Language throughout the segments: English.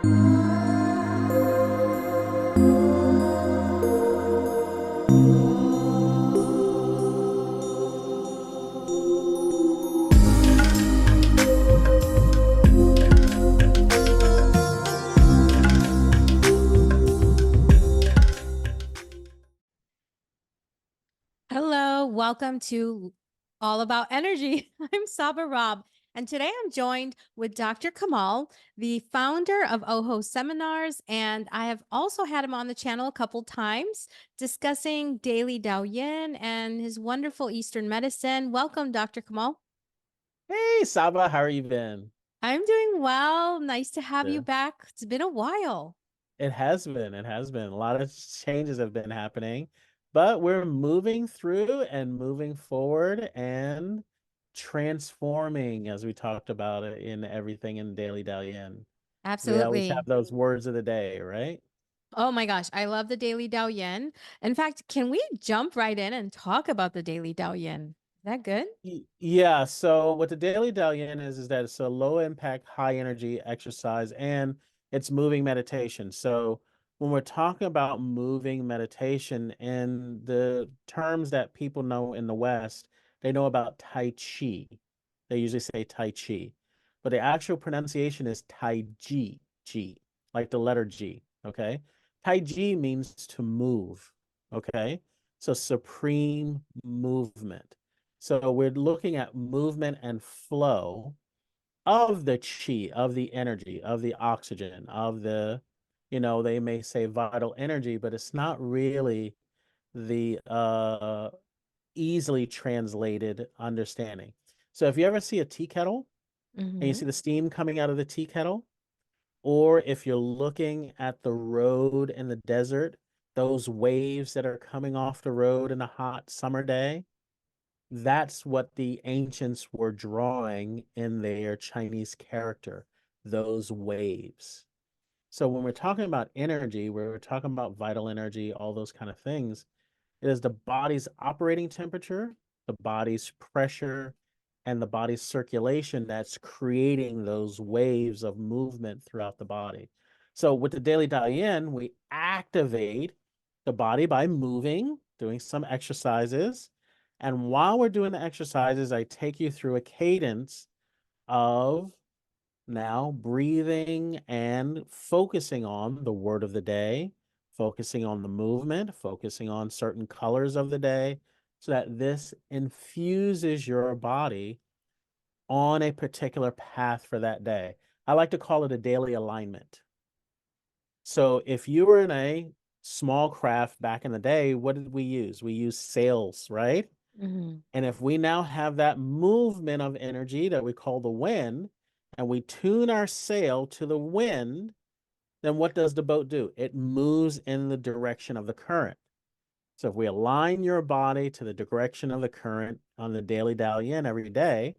Hello, welcome to All About Energy. I'm Saba Rob, and today I'm joined with Dr. Kamal, the founder of OHO Seminars, and I have also had him on the channel a couple times discussing Daily Dao Yin and his wonderful Eastern medicine. Welcome, Dr. Kamal. Hey, Saba, how are you been? I'm doing well. Nice to have you Yeah. back. It's been a while. It has been. It has been. A lot of changes have been happening, but we're moving through and moving forward and transforming, as we talked about it in everything in Daily Dao Yin. We always have Absolutely. those words of the day, right? Oh my gosh, I love the Daily Dao Yin. In fact, can we jump right in and talk about the Daily Dao Yin? Is that good? Yeah, so what the Daily Dao Yin is that it's a low impact, high energy exercise and it's moving meditation. So when we're talking about moving meditation in the terms that people know in the West, they know about Tai Chi. They usually say Tai Chi, but the actual pronunciation is Tai Chi, like the letter G. Okay. Tai Chi means to move. Okay. So supreme movement. So we're looking at movement and flow of the chi, of the energy, of the oxygen, of the, they may say vital energy, but it's not really the easily translated understanding. So if you ever see a tea kettle and you Hmm. see the steam coming out of the tea kettle, or if you're looking at the road in the desert, those waves that are coming off the road in a hot summer day, that's what the ancients were drawing in their Chinese character, those waves. So when we're talking about energy, we're talking about vital energy, all those kind of things, it is the body's operating temperature, the body's pressure, and the body's circulation that's creating those waves of movement throughout the body. So with the Daily Dao Yin, we activate the body by moving, doing some exercises. And while we're doing the exercises, I take you through a cadence of now breathing and focusing on the word of the day, focusing on the movement, focusing on certain colors of the day, so that this infuses your body on a particular path for that day. I like to call it a daily alignment. So if you were in a small craft back in the day, what did we use? We used sails, right? Hmm. And if we now have that movement of energy that we call the wind, and we tune our sail to the wind, then what does the boat do? It moves in the direction of the current. So if we align your body to the direction of the current on the daily Dao Yin every day,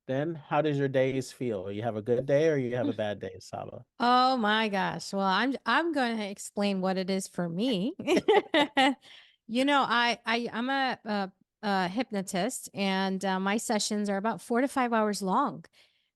then how does your days feel? You have a good day or you have a bad day, Saba? Oh my gosh. Well, I'm going to explain what it is for me. I'm a hypnotist, and my sessions are about 4 to 5 hours long.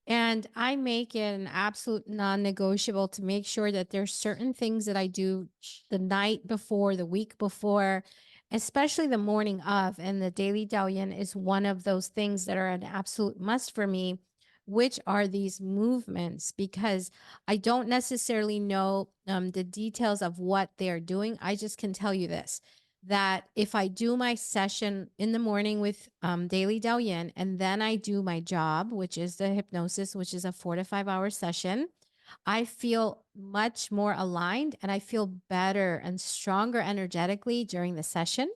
And I make it an absolute non-negotiable to make sure that there's certain things that I do the night before, the week before, especially the morning of. And the Daily Dao Yin is one of those things that are an absolute must for me, which are these movements, because I don't necessarily know the details of what they're doing. I just can tell you this, that if I do my session in the morning with Daily Dao Yin, and then I do my job, which is the hypnosis, which is a 4 to 5 hour session, I feel much more aligned and I feel better and stronger energetically during the session.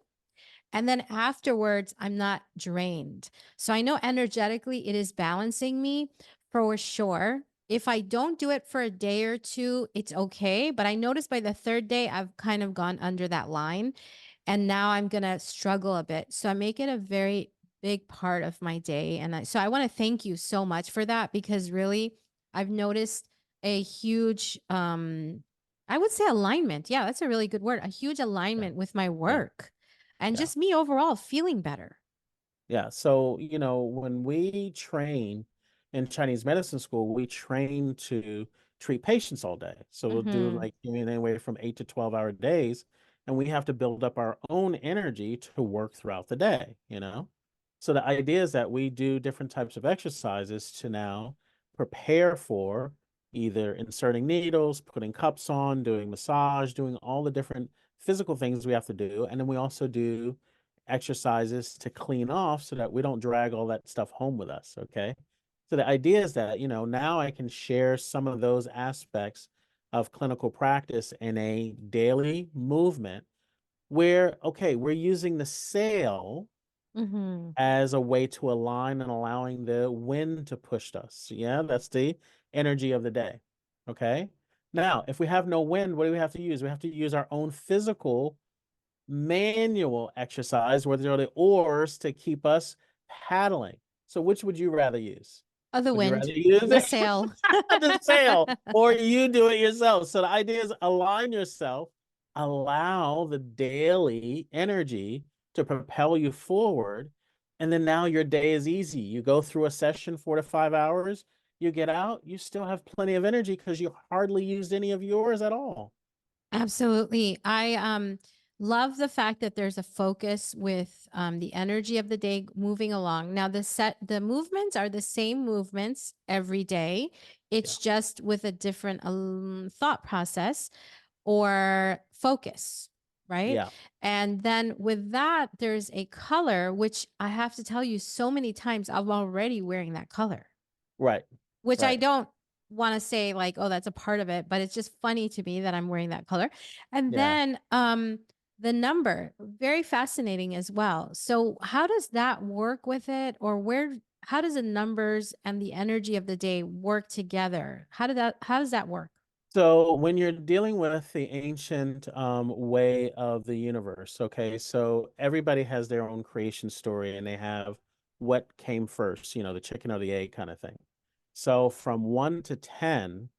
And then afterwards, I'm not drained. So I know energetically it is balancing me for sure. If I don't do it for a day or two, it's okay. But I noticed by the third day, I've kind of gone under that line. And now I'm going to struggle a bit. So I make it a very big part of my day. And so I want to thank you so much for that, because really I've noticed a huge, I would say alignment. Yeah, that's a really good word. A huge Yeah, alignment with my yeah, work and yeah. just me overall feeling better. Yeah. So, when we train in Chinese medicine school, we train to treat patients all day. So we'll do Mm-hmm. like anywhere from 8 to 12 hour days, and we have to build up our own energy to work throughout the day, you know? So the idea is that we do different types of exercises to now prepare for either inserting needles, putting cups on, doing massage, doing all the different physical things we have to do. And then we also do exercises to clean off so that we don't drag all that stuff home with us. Okay. So the idea is that, now I can share some of those aspects of clinical practice in a daily movement where, okay, we're using the sail Mm-hmm. as a way to align and allowing the wind to push us. Yeah, that's the energy of the day. Okay. Now, if we have no wind, what do we have to use? We have to use our own physical manual exercise, where there are the oars to keep us paddling. So, which would you rather use? Oh, the Would you rather wind, use the sail. the sail, or you do it yourself? So the idea is align yourself, allow the daily energy to propel you forward, and then now your day is easy. You go through a session 4 to 5 hours, you get out, you still have plenty of energy because you hardly used any of yours at all. Absolutely. I love the fact that there's a focus with the energy of the day moving along. Now the movements are the same movements every day. Yeah. It's just with a different thought process or focus, right? Yeah. And then with that there's a color, which I have to tell you, so many times I'm already wearing that color, Right. which I Right. don't want to say like, oh, that's a part of it, but it's just funny to me that I'm wearing that color. And Yeah. then the number, very fascinating as well. So how does that work with it, or how does the numbers and the energy of the day work together? How does that work? So when you're dealing with the ancient way of the universe, okay, so everybody has their own creation story and they have what came first, the chicken or the egg kind of thing. So from 1 to 10,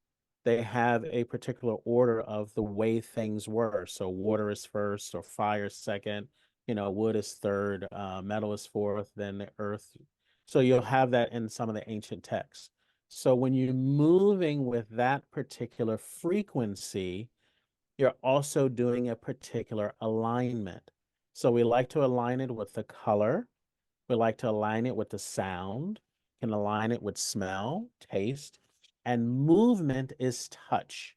they have a particular order of the way things were. So water is first, or fire second, wood is third, metal is fourth, then the earth. So you'll have that in some of the ancient texts. So when you're moving with that particular frequency, you're also doing a particular alignment. So we like to align it with the color. We like to align it with the sound, can align it with smell, taste, and movement is touch.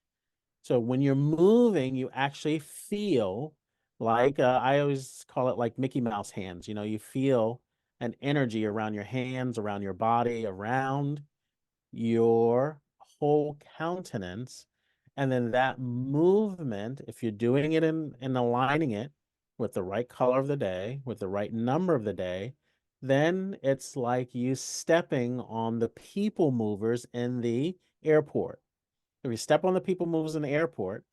So when you're moving, you actually feel like, I always call it like Mickey Mouse hands. You feel an energy around your hands, around your body, around your whole countenance. And then that movement, if you're doing it and aligning it with the right color of the day, with the right number of the day, then it's like you stepping on the people movers in the airport. If you step on the people movers in the airport,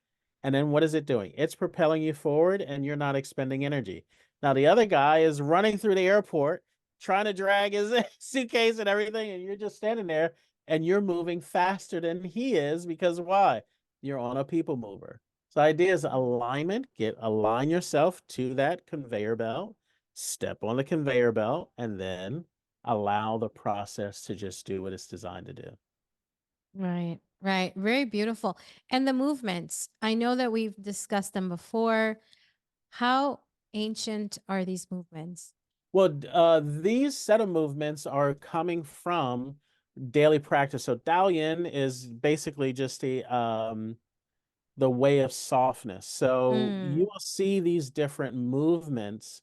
and then what is it doing? It's propelling you forward and you're not expending energy. Now, the other guy is running through the airport trying to drag his suitcase and everything, and you're just standing there and you're moving faster than he is because why? You're on a people mover. So, the idea is alignment. Align yourself to that conveyor belt, step on the conveyor belt, and then allow the process to just do what it's designed to do. Right, right. Very beautiful. And the movements, I know that we've discussed them before. How ancient are these movements? Well, these set of movements are coming from daily practice. So Dao Yin is basically just the way of softness. So you Mm. will see these different movements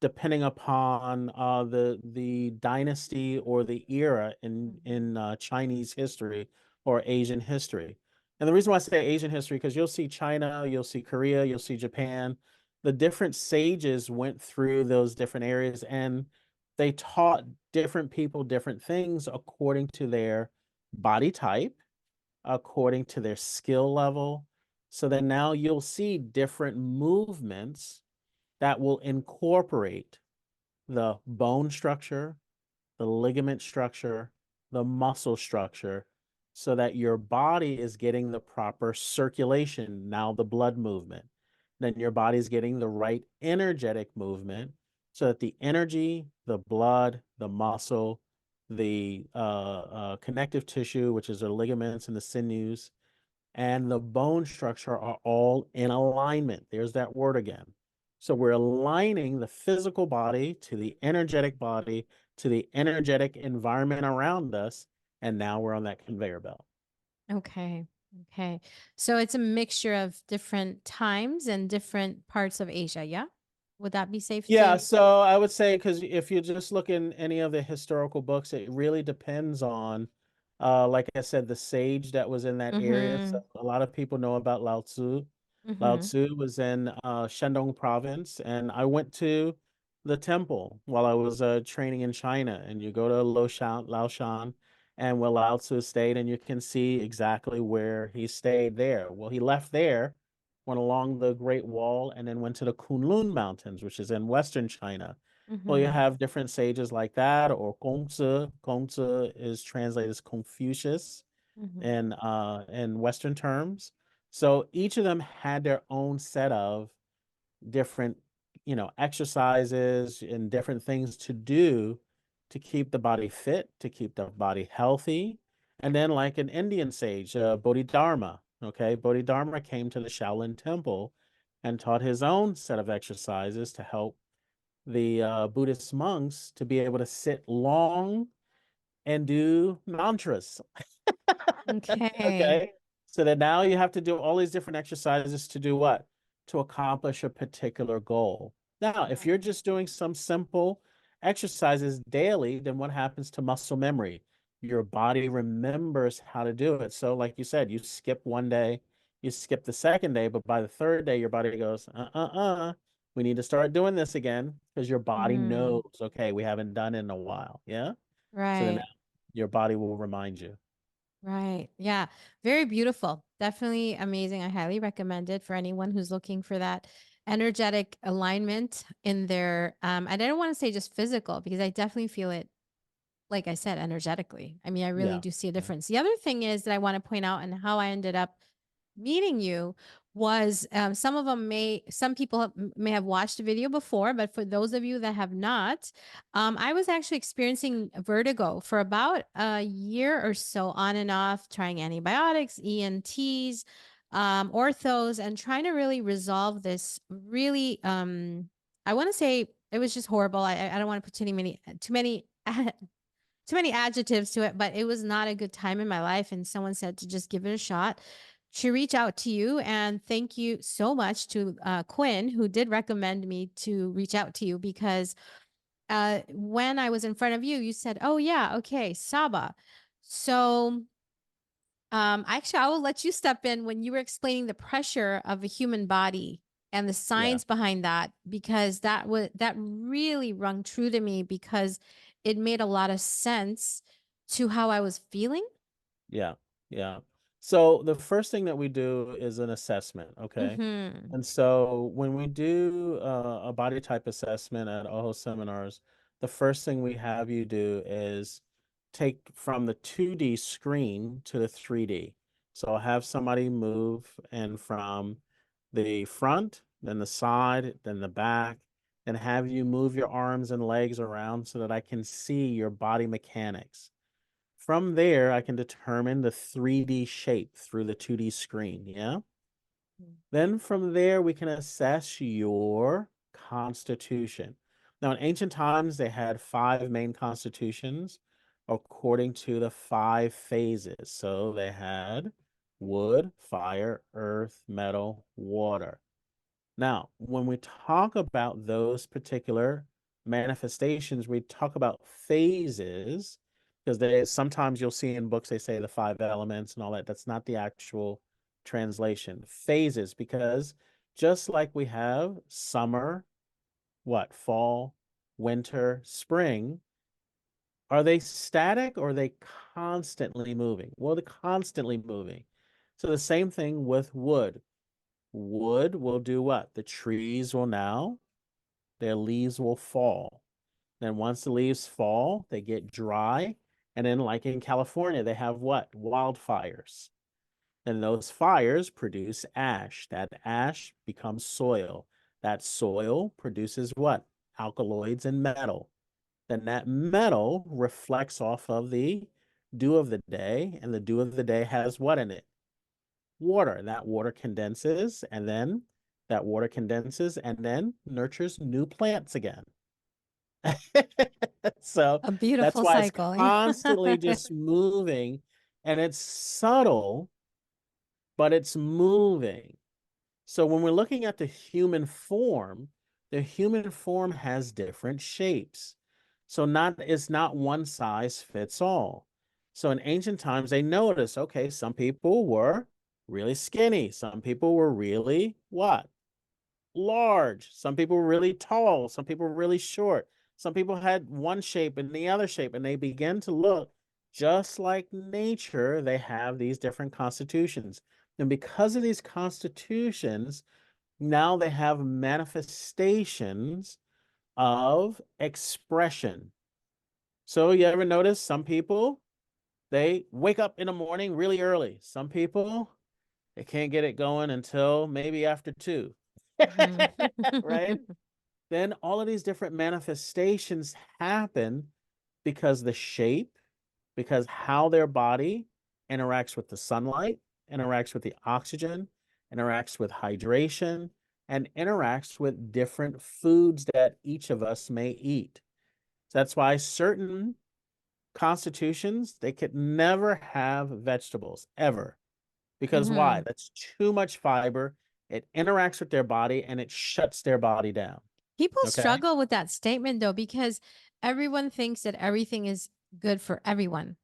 depending upon the dynasty or the era in Chinese history or Asian history. And the reason why I say Asian history, because you'll see China, you'll see Korea, you'll see Japan. The different sages went through those different areas and they taught different people different things according to their body type, according to their skill level. So then now you'll see different movements that will incorporate the bone structure, the ligament structure, the muscle structure, so that your body is getting the proper circulation, now the blood movement. Then your body's getting the right energetic movement so that the energy, the blood, the muscle, the connective tissue, which is the ligaments and the sinews, and the bone structure are all in alignment. There's that word again. So we're aligning the physical body to the energetic environment around us. And now we're on that conveyor belt. Okay. Okay. So it's a mixture of different times and different parts of Asia. Yeah. Would that be safe Yeah, to? so I would say, because if you just look in any of the historical books, it really depends on, like I said, the sage that was in that area. So Mm-hmm. a lot of people know about Lao Tzu. Lao Mm-hmm. Tzu was in Shandong province, and I went to the temple while I was training in China. And you go to Laoshan, and where Lao Tzu stayed, and you can see exactly where he stayed there. Well, he left there, went along the Great Wall, and then went to the Kunlun Mountains, which is in western China. Well, you Mm-hmm. have different sages like that, or Gongzi. Gongzi is translated as Confucius Mm-hmm. in Western terms. So each of them had their own set of different, exercises and different things to do to keep the body fit, to keep the body healthy. And then, like an Indian sage, Bodhidharma, okay, Bodhidharma came to the Shaolin Temple and taught his own set of exercises to help the Buddhist monks to be able to sit long and do mantras. Okay. Okay. So that now you have to do all these different exercises to do what? To accomplish a particular goal. Now, if Right. you're just doing some simple exercises daily, then what happens to muscle memory? Your body remembers how to do it. So, like you said, you skip one day, you skip the second day, but by the third day, your body goes, we need to start doing this again, because your body Mm-hmm. knows, okay, we haven't done it in a while. Yeah. So then Right. your body will remind you. Right. Yeah. Very beautiful. Definitely amazing. I highly recommend it for anyone who's looking for that energetic alignment in their and I don't want to say just physical because I definitely feel it, like I said, energetically. I mean, I really Yeah. do see a Yeah. difference. The other thing is that I want to point out and how I ended up meeting you was some people may have watched the video before, but for those of you that have not, I was actually experiencing vertigo for about a year or so, on and off, trying antibiotics, ENTs, orthos, and trying to really resolve this really, I want to say it was just horrible. I don't want to put too many too many adjectives to it, but it was not a good time in my life. And someone said to just give it a shot, to reach out to you. And thank you so much to Quinn, who did recommend me to reach out to you because when I was in front of you, you said, "Oh, yeah, okay, Saba." So actually, I will let you step in when you were explaining the pressure of a human body and the Yeah. science behind that, because that really rung true to me because it made a lot of sense to how I was feeling. Yeah. Yeah. So the first thing that we do is an assessment. Okay. Mhm. And so when we do a body type assessment at OHO seminars, the first thing we have you do is take from the 2D screen to the 3D. So I'll have somebody move and from the front, then the side, then the back, and have you move your arms and legs around so that I can see your body mechanics. From there, I can determine the 3D shape through the 2D screen. Yeah. Then from there, we can assess your constitution. Now, in ancient times, they had five main constitutions according to the five phases. So they had wood, fire, earth, metal, water. Now, when we talk about those particular manifestations, we talk about phases, because they sometimes you'll see in books they say the five elements and all that. That's not the actual translation. Phases, because just like we have summer, what, fall, winter, spring, are they static or are they constantly moving? Well, they're constantly moving. So the same thing with wood. Wood will do what? The trees will now, their leaves will fall. Then once the leaves fall, they get dry. And then, like in California, they have what? Wildfires. And those fires produce ash. That ash becomes soil. That soil produces what? Alkaloids and metal. Then that metal reflects off of the dew of the day, and the dew of the day has what in it? water. That water condenses, and then that water condenses and then nurtures new plants again. So A that's beautiful why it's cycle. constantly just moving, and it's subtle, but it's moving. So when we're looking at the human form has different shapes. So it's not one size fits all. So in ancient times, they noticed, okay, some people were really skinny. Some people were really what? Large. Some people were really tall. Some people were really short. Some people had one shape and the other shape, and they began to look just like nature. They have these different constitutions. And because of these constitutions, now they have manifestations of expression. So you ever notice some people, they wake up in the morning really early. Some people, they can't get it going until maybe after 2. Mhm. Right? Then all of these different manifestations happen because the shape, because how their body interacts with the sunlight, interacts with the oxygen, interacts with hydration, and interacts with different foods that each of us may eat. So that's why certain constitutions, they could never have vegetables ever. Because why? Mhm. That's too much fiber. It interacts with their body and it shuts their body down. People Okay. struggle with that statement though, because everyone thinks that everything is good for everyone.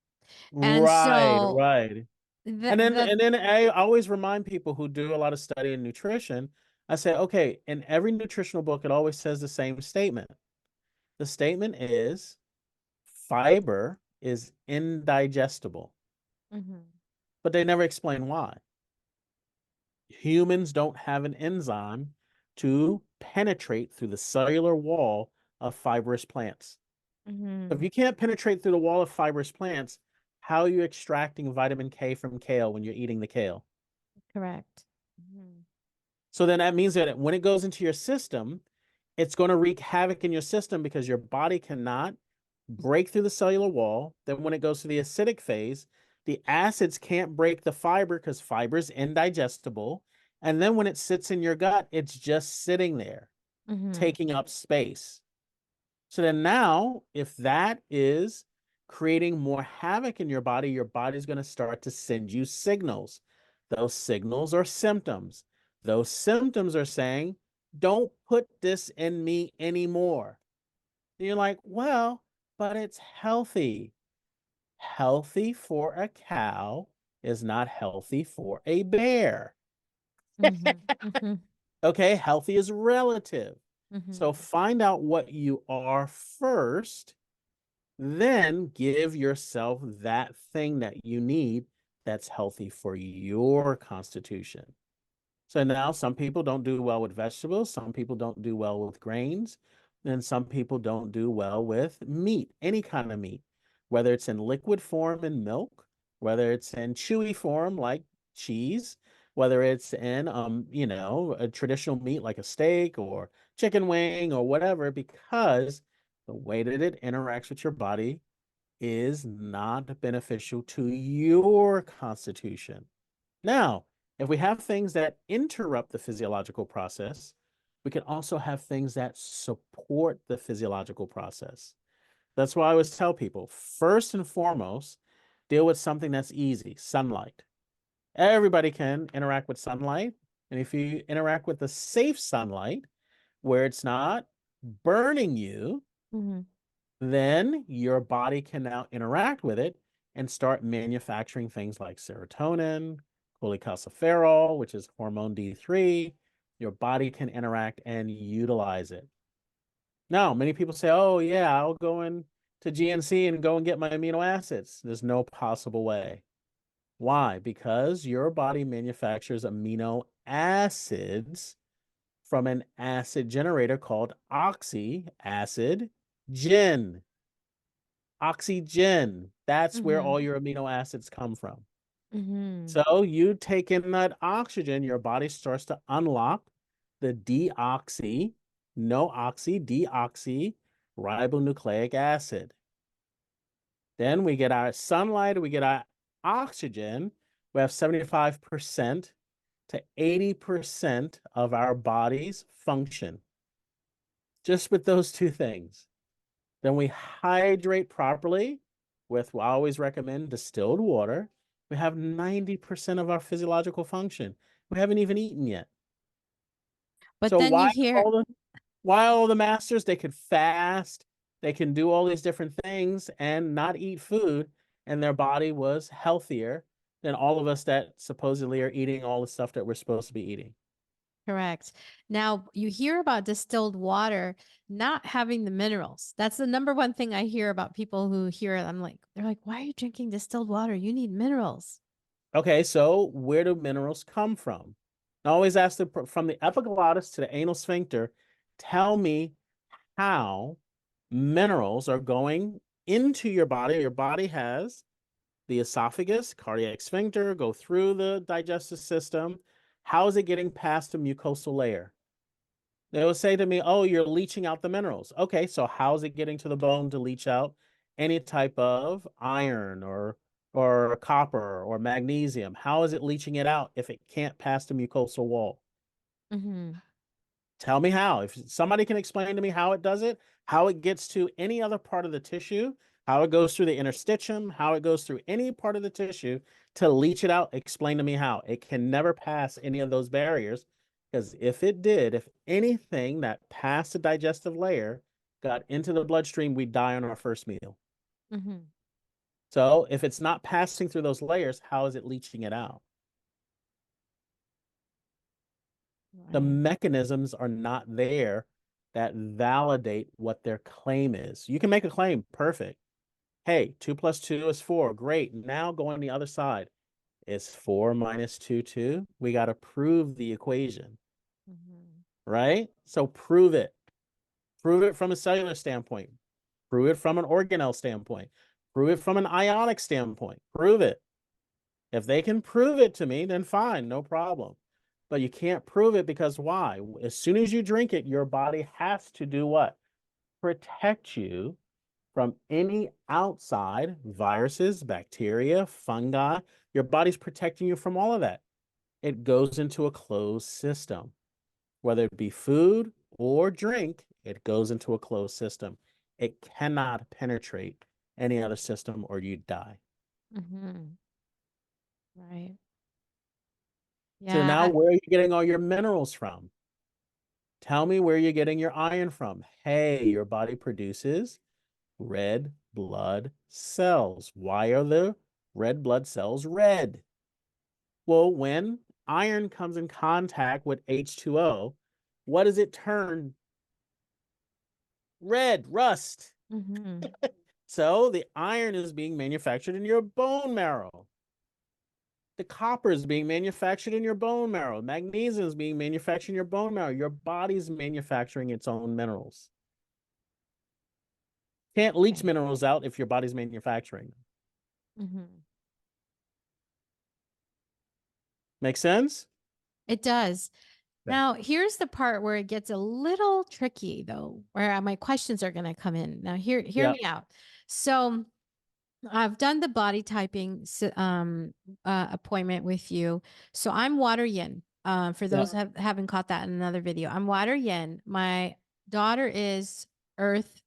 And Right, so right. the And then I always remind people who do a lot of study in nutrition, I say, okay, in every nutritional book, it always says the same statement. The statement is fiber is indigestible, Mhm. but they never explain why. Humans don't have an enzyme to penetrate through the cellular wall of fibrous plants. So if Mhm. you can't penetrate through the wall of fibrous plants, how are you extracting vitamin K from kale when you're eating the kale? Correct. Mhm. So then that means that when it goes into your system, it's going to wreak havoc in your system because your body cannot break through the cellular wall. Then when it goes to the acidic phase, the acids can't break the fiber because fiber is indigestible. And then when it sits in your gut, it's just sitting there, Mhm. taking up space. So then now, if that is creating more havoc in your body is going to start to send you signals. Those signals are symptoms. Those symptoms are saying, don't put this in me anymore. And you're like, well, but it's healthy. Healthy for a cow is not healthy for a bear. Mhm. Mhm. Okay, healthy is relative. So Mhm. find out what you are first. Then give yourself that thing that you need that's healthy for your constitution. So now some people don't do well with vegetables, some people don't do well with grains, and some people don't do well with meat, any kind of meat, whether it's in liquid form in milk, whether it's in chewy form like cheese, whether it's in a traditional meat like a steak or chicken wing or whatever, because the way that it interacts with your body is not beneficial to your constitution. Now, if we have things that interrupt the physiological process, we can also have things that support the physiological process. That's why I always tell people first and foremost, deal with something that's easy, sunlight. Everybody can interact with sunlight. And if you interact with the safe sunlight where it's not burning you, Mhm. then your body can now interact with it and start manufacturing things like serotonin, cholecalciferol, which is hormone D3. Your body can interact and utilize it. Now, many people say, oh, yeah, I'll go in to GNC and go and get my amino acids. There's no possible way. Why? Because your body manufactures amino acids from an acid generator called oxyacid gin. Oxygen. That's where all Mhm. your amino acids come from. Mhm. So you take in that oxygen, your body starts to unlock the deoxy, no oxy, deoxy ribonucleic acid. Then we get our sunlight, we get our oxygen, We have 75% to 80% of our bodies function just with those two things. Then we hydrate properly with, I always recommend distilled water. We have 90% of our physiological function. We haven't even eaten yet. But So then you hear, why all the masters, they could fast, they can do all these different things and not eat food, and their body was healthier than all of us that supposedly are eating all the stuff that we're supposed to be eating. correct. Now you hear about distilled water not having the minerals. That's the number one thing I hear about people who hear it. They're like, why are you drinking distilled water? You need minerals. Okay, so where do minerals come from? I always ask from the epiglottis to the anal sphincter, tell me how minerals are going into your body. Your body has the esophagus, cardiac sphincter, go through the digestive system. How is it getting past the mucosal layer? They will say to me, oh, you're leaching out the minerals. Okay, so how is it getting to the bone to leach out any type of iron or copper or magnesium? How is it leaching it out if it can't pass the mucosal wall? Mm-hmm. Tell me how. If somebody can explain to me how it does it, how it gets to any other part of the tissue, how it goes through the interstitium, how it goes through any part of the tissue to leach it out, explain to me how. It can never pass any of those barriers, because if it did, if anything that passed the digestive layer got into the bloodstream, we'd die on our first meal. Mm-hmm. So if it's not passing through those layers, how is it leaching it out? The Right. mechanisms are not there that validate what their claim is. You can make a claim, perfect. Hey, 2 plus 2 is 4. Great. Now go on the other side. Is 4 minus 2 2? We got to prove the equation, Mm-hmm. right? So prove it. Prove it from a cellular standpoint. Prove it from an organelle standpoint. Prove it from an ionic standpoint. Prove it. If they can prove it to me, then fine, no problem. But you can't prove it because why? As soon as you drink it, your body has to do what? Protect you from any outside viruses, bacteria, fungi. Your body's protecting you from all of that. It goes into a closed system. Whether it be food or drink, it goes into a closed system. It cannot penetrate any other system or you die. Mm-hmm. Right. So Yeah. now where are you getting all your minerals from? Tell me where you're getting your iron from. Hey, your body produces red blood cells. Why are the red blood cells red? Well, when iron comes in contact with H2O, what does it turn? Red, rust. Mm-hmm. So the iron is being manufactured in your bone marrow. The copper is being manufactured in your bone marrow. Magnesium is being manufactured in your bone marrow. Your body's manufacturing its own minerals. Can't leach Okay. minerals out if your body's manufacturing them. Mm-hmm. Make sense? It does. Okay. Now, here's the part where it gets a little tricky, though, where my questions are going to come in. Now, hear Yep. me out. So, I've done the body typing appointment with you. So, I'm water yin. For those Yep. who haven't caught that in another video, I'm water yin. My daughter is earth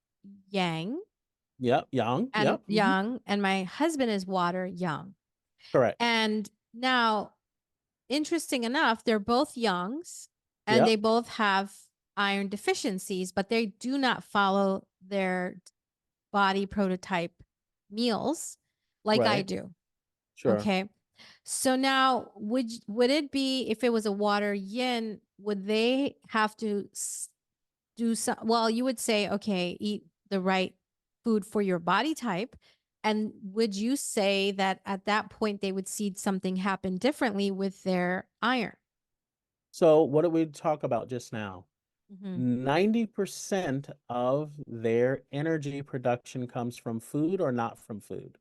yang Yep. Young. and Yep. yang, and my husband is water yang. Correct. And now interesting enough, they're both youngs and Yep. they both have iron deficiencies, but they do not follow their body prototype meals like I Right. do. Sure. Okay. So now would it be if it was a water yin, would they have to do some, well, you would say, okay, eat the right food for your body type. And would you say that at that point they would see something happen differently with their iron? So what did we talk about just now? Mhm. 90% of their energy production comes from food or not from food?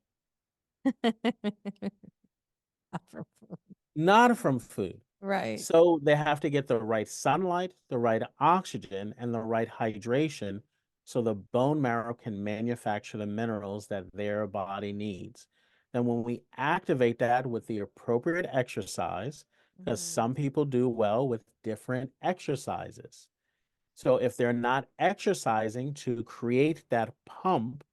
Not from food. Right. So they have to get the right sunlight, the right oxygen, and the right hydration so the bone marrow can manufacture the minerals that their body needs. Then when we activate that with the appropriate exercise, because Mhm. some people do well with different exercises. So if they're not exercising to create that pump,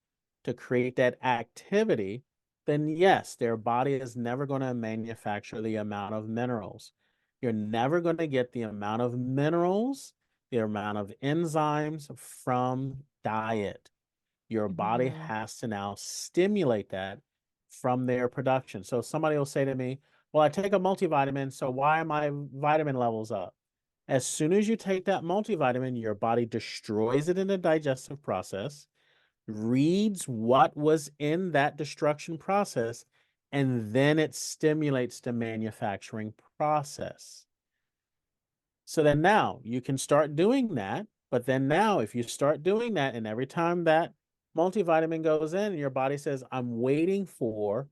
to create that activity, then yes, their body is never going to manufacture the amount of minerals. You're never going to get the amount of minerals, the amount of enzymes from diet. Your body Mhm. has to now stimulate that from their production. So somebody will say to me, well, I take a multivitamin, so why are my vitamin levels up? As soon as you take that multivitamin, your body destroys it in the digestive process, reads what was in that destruction process, and then it stimulates the manufacturing process. So then now you can start doing that. But then now, if you start doing that, and every time that multivitamin goes in, your body says, I'm waiting for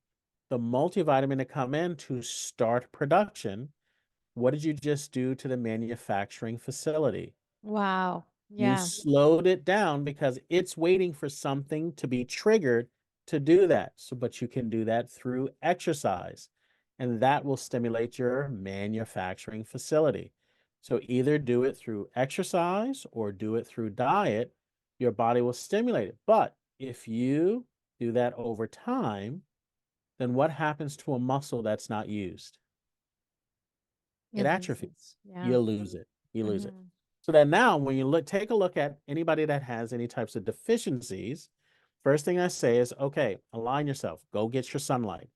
the multivitamin to come in to start production. What did you just do to the manufacturing facility? Wow. You Yeah. slowed it down because it's waiting for something to be triggered to do that. So, but you can do that through exercise, and that will stimulate your manufacturing facility. So, either do it through exercise or do it through diet, your body will stimulate it. But if you do that over time, then what happens to a muscle that's not used? It It loses. atrophies. Yeah. You lose it. You lose it. Mhm. So then now when you take a look at anybody that has any types of deficiencies, first thing I say is, okay, align yourself. Go get your sunlight.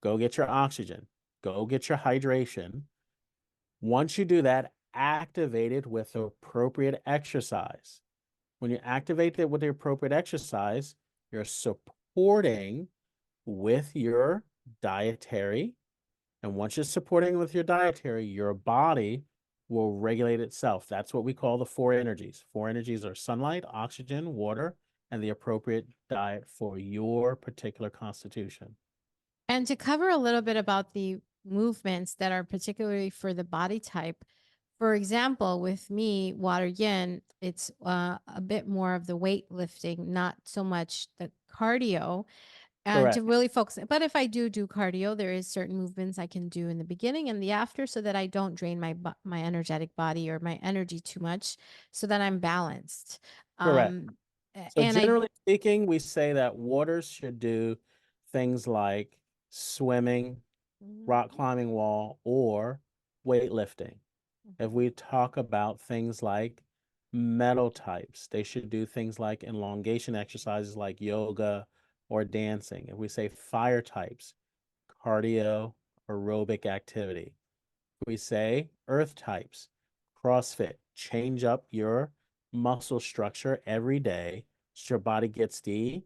Go get your oxygen. Go get your hydration. Once you do that, activate it with appropriate exercise. When you activate it with the appropriate exercise, you're supporting with your dietary, and once you're supporting with your dietary, your body will regulate itself. That's what we call the four energies. Four energies are sunlight, oxygen, water, and the appropriate diet for your particular constitution. And to cover a little bit about the movements that are particularly for the body type, for example, with me, water yin, it's a bit more of the weightlifting, not so much the cardio, and to Correct. really focus. But if I do cardio, there is certain movements I can do in the beginning and the after, so that I don't drain my energetic body or my energy too much, so that I'm balanced. Correct. Um, So and I. generally speaking, we say that waters should do things like swimming, Mhm, rock climbing wall, or weightlifting. If mhm, we talk about things like metal types, they should do things like elongation exercises like yoga or dancing. If we say fire types, cardio, aerobic activity. If we say earth types, CrossFit, change up your muscle structure every day so your body gets the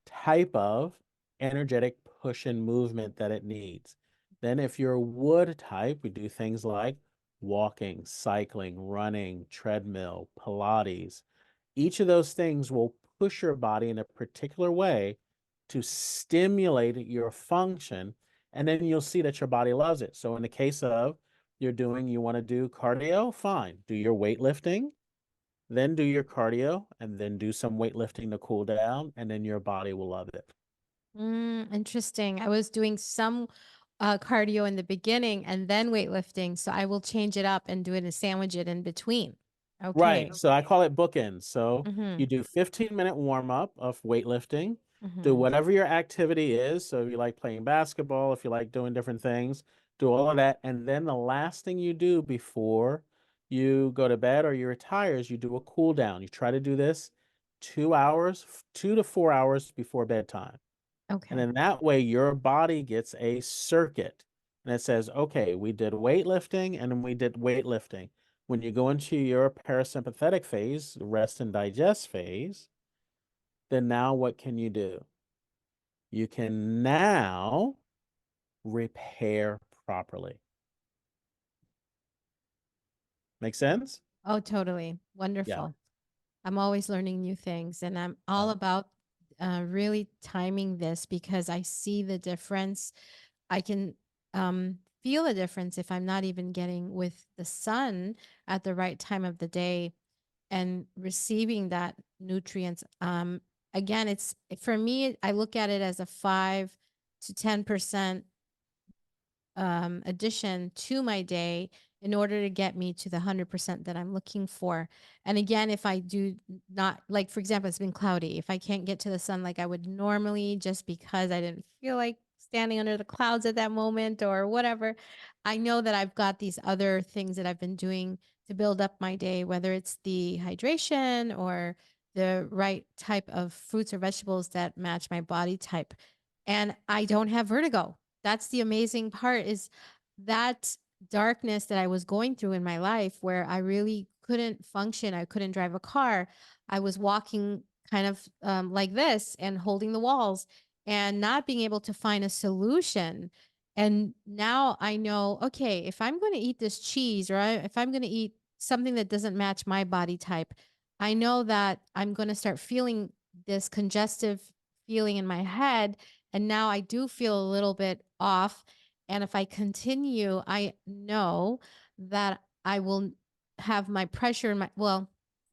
type of energetic push and movement that it needs. Then, if you're wood type, we do things like walking, cycling, running, treadmill, Pilates. Each of those things will push your body in a particular way to stimulate your function, and then you'll see that your body loves it. So, in the case of you want to do cardio, fine, do your weightlifting, then do your cardio, and then do some weightlifting to cool down, and then your body will love it. Interesting. I was doing some cardio in the beginning and then weightlifting, so I will change it up and do it and sandwich it in between. Okay. Right. So I call it bookends. So Mm-hmm. you do 15-minute warm up of weightlifting, do Mm-hmm. whatever your activity is. So if you like playing basketball, if you like doing different things, do all of that. And then the last thing you do before you go to bed or you retire is you do a cool down. You try to do this 2 hours, 2 to 4 hours before bedtime. And Okay. then that way your body gets a circuit and it says, okay, we did weightlifting and then we did weightlifting. When you go into your parasympathetic phase, rest and digest phase, then now what can you do? You can now repair properly. Make sense? Oh, totally. Yeah. Wonderful. I'm always learning new things, and I'm all Yeah. about really timing this because I see the difference. I can feel a difference if I'm not even getting with the sun at the right time of the day and receiving that nutrients. Again, it's for me, I look at it as a 5 to 10% addition to my day in order to get me to the 100% that I'm looking for. And again, if I do not, like, for example, it's been cloudy. If I can't get to the sun like I would normally, just because I didn't feel like standing under the clouds at that moment or whatever, I know that I've got these other things that I've been doing to build up my day, whether it's the hydration or the right type of fruits or vegetables that match my body type. And I don't have vertigo. That's the amazing part, is that darkness that I was going through in my life where I really couldn't function. I couldn't drive a car. I was walking kind of like this and holding the walls and not being able to find a solution. And now I know, okay, if I'm going to eat this cheese, or if I'm going to eat something that doesn't match my body type, I know that I'm going to start feeling this congestive feeling in my head. And now I do feel a little bit off. And if I continue, I know that I will have my pressure in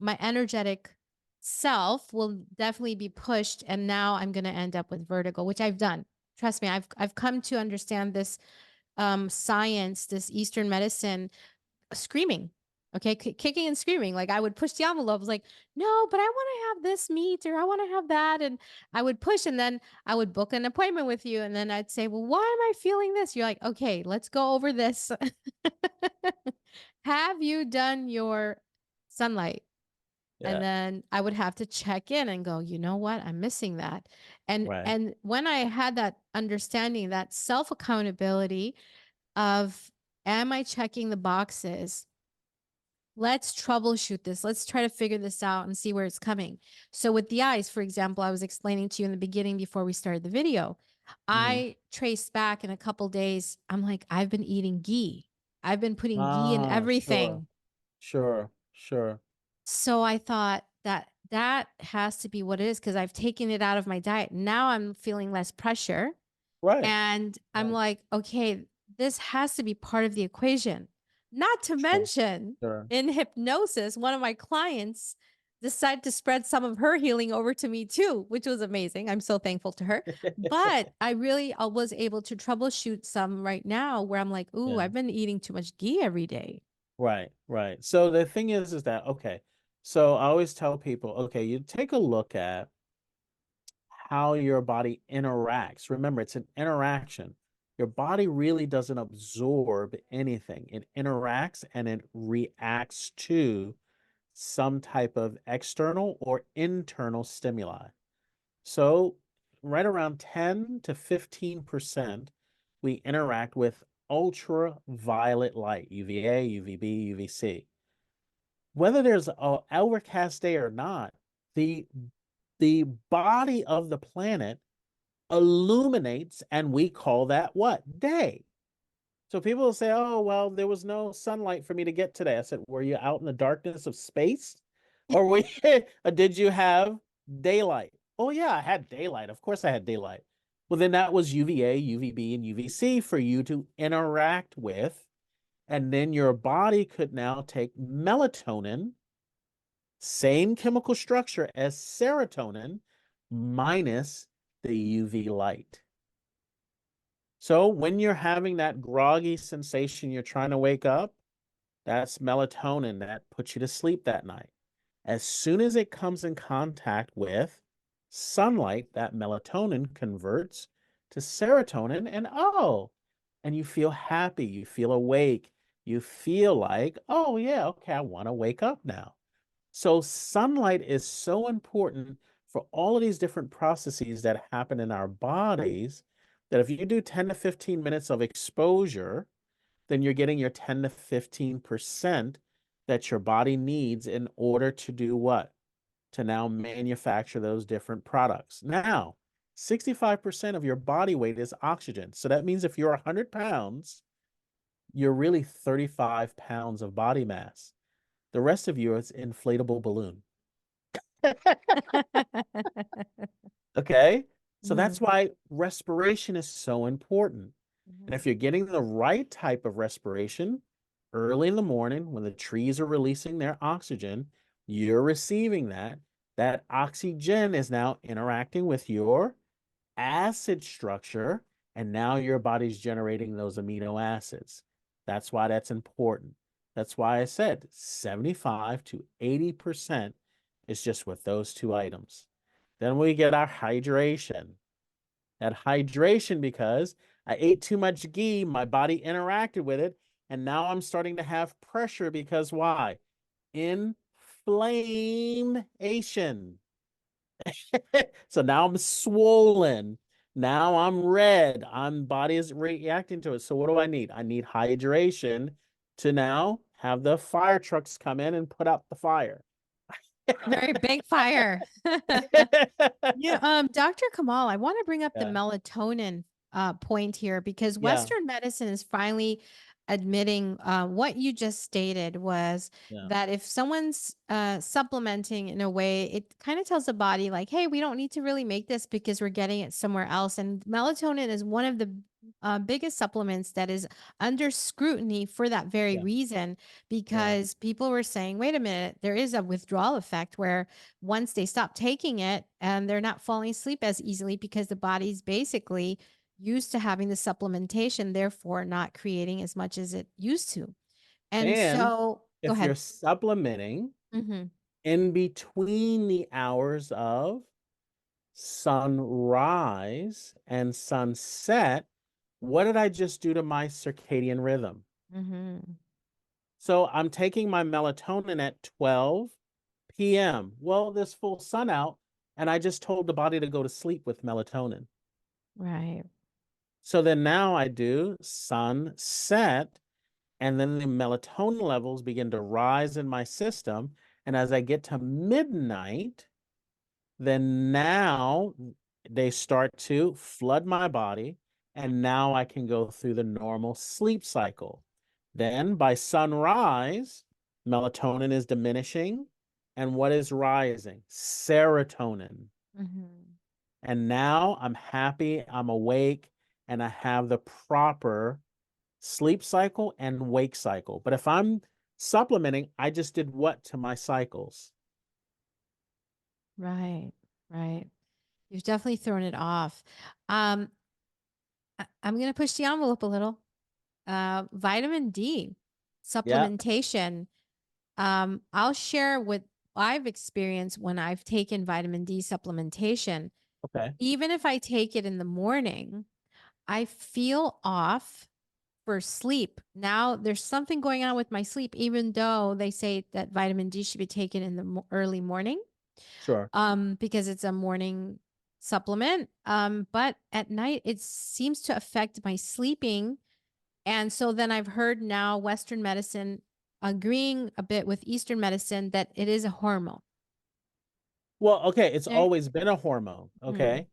my energetic self will definitely be pushed. And now I'm going to end up with vertigo, which I've done. Trust me, I've come to understand this science, this Eastern medicine, screaming. Okay, kicking and screaming. Like I would push the envelope. I was like, no, but I want to have this meat, or I want to have that. And I would push, and then I would book an appointment with you. And then I'd say, well, why am I feeling this? You're like, okay, let's go over this. Have you done your sunlight? And Yeah. then I would have to check in and go, you know what? I'm missing that. And Right. and when I had that understanding, that self accountability of, am I checking the boxes? Let's troubleshoot this. Let's try to figure this out and see where it's coming. So with the eyes, for example, I was explaining to you in the beginning before we started the video, Mhm. I traced back in a couple days. I'm like, I've been eating ghee. I've been putting ghee in Ah, sure, everything. sure, sure. So I thought that that has to be what it is, because I've taken it out of my diet. Now I'm feeling less pressure. Right. And I'm Right. like, okay, this has to be part of the equation. Not to Sure, mention, sure. in hypnosis, one of my clients decided to spread some of her healing over to me too, which was amazing. I'm so thankful to her. But I really was able to troubleshoot some right now where I'm like, ooh, Yeah. I've been eating too much ghee every day. Right, right. So the thing is that, okay, so I always tell people, okay, you take a look at how your body interacts. Remember, it's an interaction. Your body really doesn't absorb anything. It interacts and it reacts to some type of external or internal stimuli. So, right around 10 to 15%, we interact with ultraviolet light, UVA, UVB, UVC. Whether there's a overcast day or not, the the body of the planet illuminates, and we call that what? Day. So people will say, "Oh, well, there was no sunlight for me to get today." I said, "Were you out in the darkness of space, or did you have daylight?" "Oh, yeah, I had daylight. Of course, I had daylight." Well, then that was UVA, UVB, and UVC for you to interact with, and then your body could now take melatonin, same chemical structure as serotonin, minus the UV light. So when you're having that groggy sensation, you're trying to wake up, that's melatonin that puts you to sleep that night. As soon as it comes in contact with sunlight, that melatonin converts to serotonin, and you feel happy, you feel awake, you feel like, oh, yeah, okay, I want to wake up now. So sunlight is so important for all of these different processes that happen in our bodies, that if you do 10 to 15 minutes of exposure, then you're getting your 10 to 15% that your body needs in order to do what? To now manufacture those different products. Now, 65% of your body weight is oxygen. So that means if you're 100 pounds, you're really 35 pounds of body mass. The rest of you is inflatable balloon. Okay. So Mhm, that's why respiration is so important. And mhm. if you're getting the right type of respiration early in the morning when the trees are releasing their oxygen, you're receiving that. That oxygen is now interacting with your acid structure And now your body's generating those amino acids. That's why that's important. That's why I said 75 to 80% is just with those two items. Then we get our hydration. That hydration, because I ate too much ghee, my body interacted with it, and now I'm starting to have pressure because why? Inflammation. So now I'm swollen. Now I'm red. I'm body is reacting to it. So what do I need? I need hydration to now have the fire trucks come in and put out the fire. Very big fire. Yeah, Dr. Kamal, I want to bring up the Yeah. melatonin point here because Yeah. Western medicine is finally admitting what you just stated was Yeah. that if someone's supplementing in a way, it kind of tells the body, like, hey, we don't need to really make this because we're getting it somewhere else. And melatonin is one of the biggest supplements that is under scrutiny for that very Yeah. reason, Yeah. because people were saying, wait a minute, there is a withdrawal effect where once they stop taking it and they're not falling asleep as easily because the body's basically used to having the supplementation, therefore not creating as much as it used to. And And so, go if you're ahead. supplementing Hmm. in between the hours of sunrise and sunset, what did I just do to my circadian rhythm? Hmm. So I'm taking my melatonin at 12 p.m. Well, there's full sun out, and I just told the body to go to sleep with melatonin. Right. So then now I do sunset, and then the melatonin levels begin to rise in my system. And as I get to midnight, then now they start to flood my body, and now I can go through the normal sleep cycle. Then by sunrise, melatonin is diminishing. And what is rising? Serotonin. Hmm. And now I'm happy, I'm awake, and I have the proper sleep cycle and wake cycle. But if I'm supplementing, I just did what to my cycles? Right. Right. You've definitely thrown it off. Um, I'm going to push the envelope a little. Vitamin D Yeah. supplementation. I'll share what I've experienced when I've taken vitamin D supplementation. Okay. Even if I take it in the morning, I feel off for sleep. Now there's something going on with my sleep, even though they say that vitamin D should be taken in the early morning, Sure. because it's a morning supplement. But at night, it seems to affect my sleeping. And so then I've heard now Western medicine agreeing a bit with Eastern medicine that it is a hormone. Well, okay, it's Okay. always been a hormone, Mm-hmm. okay?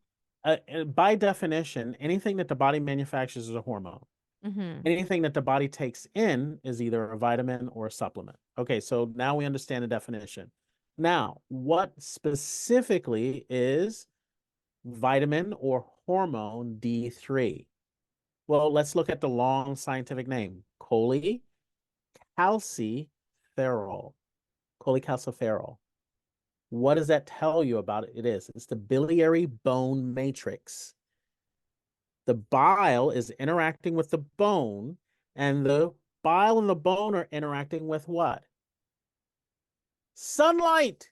By definition, anything that the body manufactures is a hormone. Mm-hmm. Anything that the body takes in is either a vitamin or a supplement. Okay, so now we understand the definition. Now, what specifically is vitamin or hormone D3? Well, let's look at the long scientific name, cholecalciferol. Cholecalciferol. What does that tell you about it? It's the biliary bone matrix. The bile is interacting with the bone, and the bile and the bone are interacting with what? Sunlight.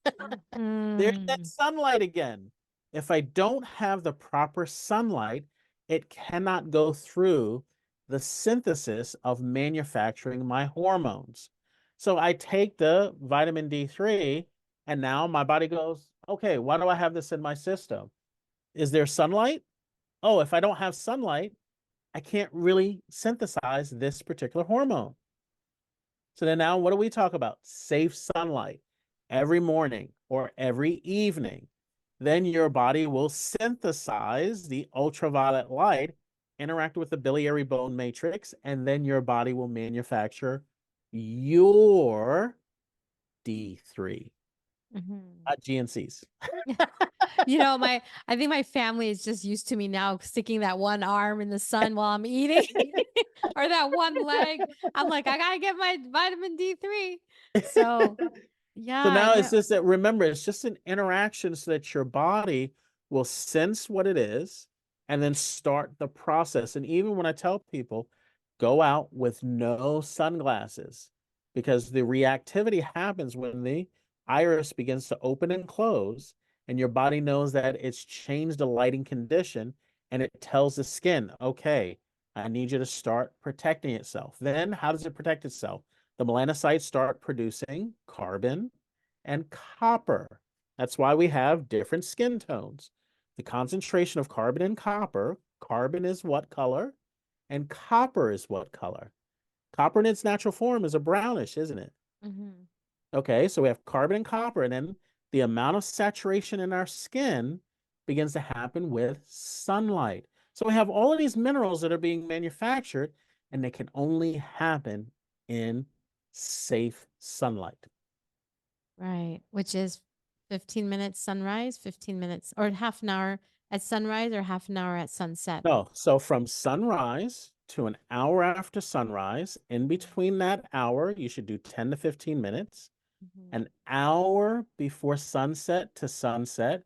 There's that Mm. sunlight again. If I don't have the proper sunlight, it cannot go through the synthesis of manufacturing my hormones. So I take the vitamin D3, and now my body goes, okay, why do I have this in my system? Is there sunlight? Oh, if I don't have sunlight, I can't really synthesize this particular hormone. So then now what do we talk about? Safe sunlight every morning or every evening. Then your body will synthesize the ultraviolet light, interact with the biliary bone matrix, and then your body will manufacture your D3, Mm-hmm. not GNCs. I think my family is just used to me now sticking that one arm in the sun while I'm eating or that one leg. I'm like, I gotta get my vitamin D3. So So yeah, now it's no. just that, remember, it's just an interaction so that your body will sense what it is. and then start the process. And even when I tell people, go out with no sunglasses, because the reactivity happens when the iris begins to open and close, and your body knows that it's changed the lighting condition, and it tells the skin, okay, I need you to start protecting itself. Then how does it protect itself? The melanocytes start producing carbon and copper. That's why we have different skin tones. The concentration of carbon and carbon is what color? And copper is what color? Copper in its natural form is a brownish, isn't it? Hmm. Okay, so we have carbon and copper, and then the amount of saturation in our skin begins to happen with sunlight. So we have all of these minerals that are being manufactured, and they can only happen in safe sunlight. Right. Which is 15 minutes sunrise, 15 minutes or half an hour at sunrise or half an hour at sunset. No, so from sunrise to an hour after sunrise, in between that hour, you should do 10 to 15 minutes. Mhm. An hour before sunset to sunset,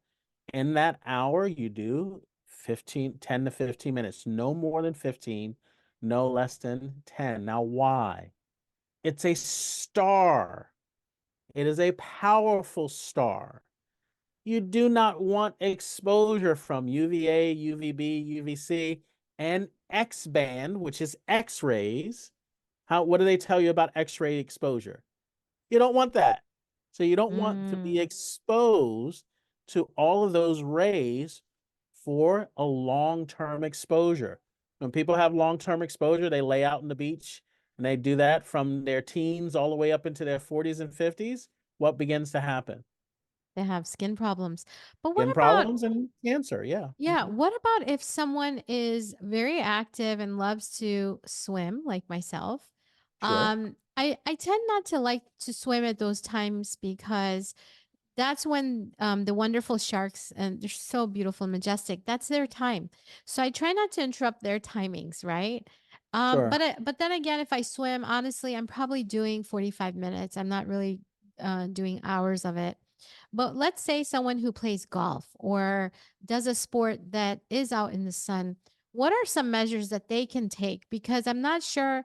in that hour, you do 10 to 15 minutes, no more than 15, no less than 10. Now, why? It's a star. It is a powerful star. You do not want exposure from UVA, UVB, UVC, and X band, which is X rays. What do they tell you about X ray exposure? You don't want that. So you don't want to be Mm, exposed to all of those rays for a long-term exposure. When people have long-term exposure, they lay out on the beach and they do that from their teens all the way up into their 40s and 50s. What begins to happen? they have skin problems. But what Skin about, problems and cancer. Yeah. yeah, Mhm. what about if someone is very active and loves to swim like myself? Sure. I tend not to like to swim at those times because that's when the wonderful sharks, and they're so beautiful and majestic, that's their time. So I try not to interrupt their timings, right? Sure. But then again, if I swim, honestly, I'm probably doing 45 minutes. I'm not really doing hours of it. But let's say someone who plays golf or does a sport that is out in the sun. What are some measures that they can take? Because I'm not sure,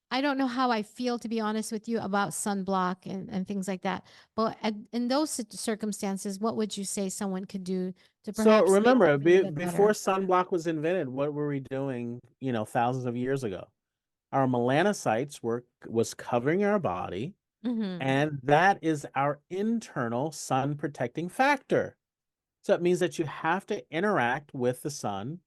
I don't know how I feel, to be honest with you, about sunblock and things like that. But in those circumstances, what would you say someone could do to So perhaps make them remember, feel a bit before better? sunblock was invented, what were we doing, thousands of years ago? Our melanocytes was covering our body, Hmm. and that is our internal sun protecting factor. So it means that you have to interact with the sun